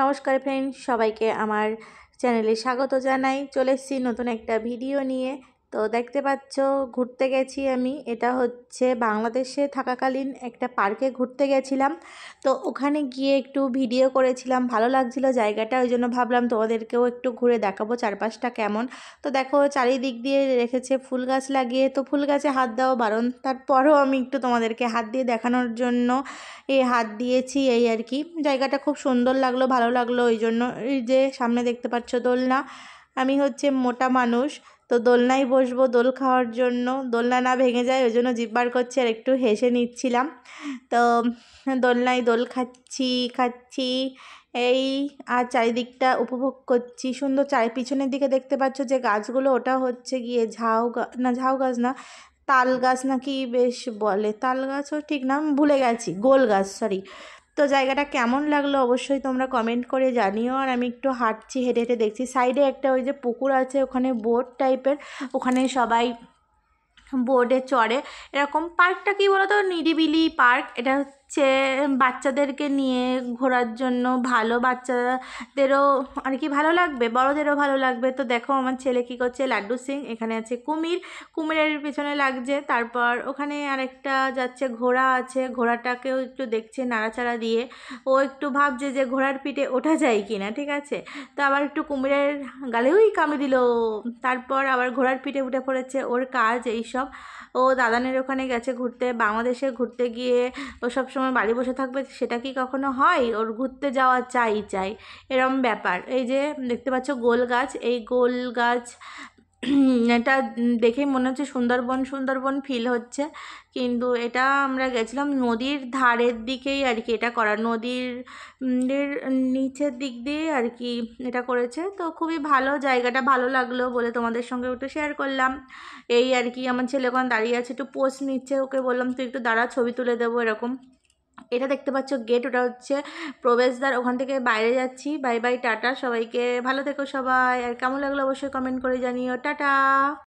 নমস্কার ফ্রেন্ড, সবাইকে আমার চ্যানেলে স্বাগত জানাই। চলে এসেছি নতুন একটা ভিডিও নিয়ে। তো দেখতে পাচ্ছ ঘুরতে গেছি আমি। এটা হচ্ছে বাংলাদেশে থাকাকালীন একটা পার্কে ঘুরতে গেছিলাম। তো ওখানে গিয়ে একটু ভিডিও করেছিলাম, ভালো লাগছিল জায়গাটা, ওই জন্য ভাবলাম তোমাদেরকেও একটু ঘুরে দেখাবো চারপাশটা কেমন। তো দেখো চারিদিক দিয়ে রেখেছে ফুল গাছ লাগিয়ে, তো ফুল গাছে হাত দেওয়া বারণ, তারপরেও আমি একটু তোমাদেরকে হাত দিয়ে দেখানোর জন্য হাত দিয়েছি, এই আর কি। জায়গাটা খুব সুন্দর লাগলো, ভালো লাগলো, ওই জন্য। এই যে সামনে দেখতে পাচ্ছ দোলনা, আমি হচ্ছে মোটা মানুষ, তো দোলনায় বসবো দোল খাওয়ার জন্য, দোলনা না ভেঙে যায় ওই জন্য জিভ বার করছি আর একটু হেসে নিচ্ছিলাম। তো দোলনায় দোল খাচ্ছি এই, আর চারিদিকটা উপভোগ করছি সুন্দর। পিছনের দিকে দেখতে পাচ্ছ যে গাছগুলো, ওটা হচ্ছে গিয়ে ঝাউ গাছ না, তাল গাছ নাকি বেশ বলে, তাল গাছও ঠিক না, ভুলে গেছি, গোল গাছ, সরি। তো জায়গাটা কেমন লাগলো অবশ্যই তোমরা কমেন্ট করে জানিও। আর আমি একটু হাঁটছি, হেঁটে হেঁটে দেখছি সাইডে একটা ওই যে পুকুর আছে, ওখানে বোট টাইপের, ওখানে সবাই বোর্ডে চড়ে। এরকম পার্কটা কি বলতো, নিরিবিলি পার্ক। এটা হচ্ছে বাচ্চাদেরকে নিয়ে ঘোরার জন্য ভালো, বাচ্চাদেরও আর কি ভালো লাগবে, বড়দেরও ভালো লাগবে। তো দেখো আমার ছেলে কী করছে, লাড্ডু সিং। এখানে আছে কুমিরের পেছনে লাগছে। তারপর ওখানে আরেকটা যাচ্ছে, ঘোড়া আছে, ঘোড়াটাকেও একটু দেখছে নাড়াচাড়া দিয়ে। ও একটু ভাবছে যে ঘোড়ার পিঠে ওঠা যায় কি না, ঠিক আছে। তো আবার একটু কুমিরের গালেই কামড়ে দিল, তারপর আবার ঘোড়ার পিঠে উঠে পড়েছে। ওর কাজ এইসব। ও দাদানের ওখানে গেছে ঘুরতে, বাংলাদেশে ঘুরতে গিয়ে ও সব সময় বাড়ি বসে থাকবে, সেটা কি কখনো হয়? ওর ঘুরতে যাওয়া চাই এরম ব্যাপার। এই যে দেখতে পাচ্ছ গোল গাছ, এই গোল গাছ এটা দেখেই মনে হচ্ছে সুন্দরবন ফিল হচ্ছে। কিন্তু এটা আমরা গেছিলাম নদীর ধারের দিকেই আর কি, এটা করা নদীর নিচের দিক দিয়ে আর কি এটা করেছে। তো খুবই ভালো, জায়গাটা ভালো লাগলো বলে তোমাদের সঙ্গে একটু শেয়ার করলাম, এই আর কি। আমার ছেলে ওখানে দাঁড়িয়ে আছে, একটু পোস্ট নিচ্ছে, ওকে বললাম তুই একটু দাঁড়া, ছবি তুলে দেবো এরকম। এটা দেখতে পাচ্ছ গেট, ওটা হচ্ছে প্রবেশদ্বার, ওখান থেকে বাইরে যাচ্ছি। বাই বাই, টাটা সবাইকে, ভালো থেকো সবাই। আর কেমন লাগলো অবশ্যই কমেন্ট করে জানিও। টাটা।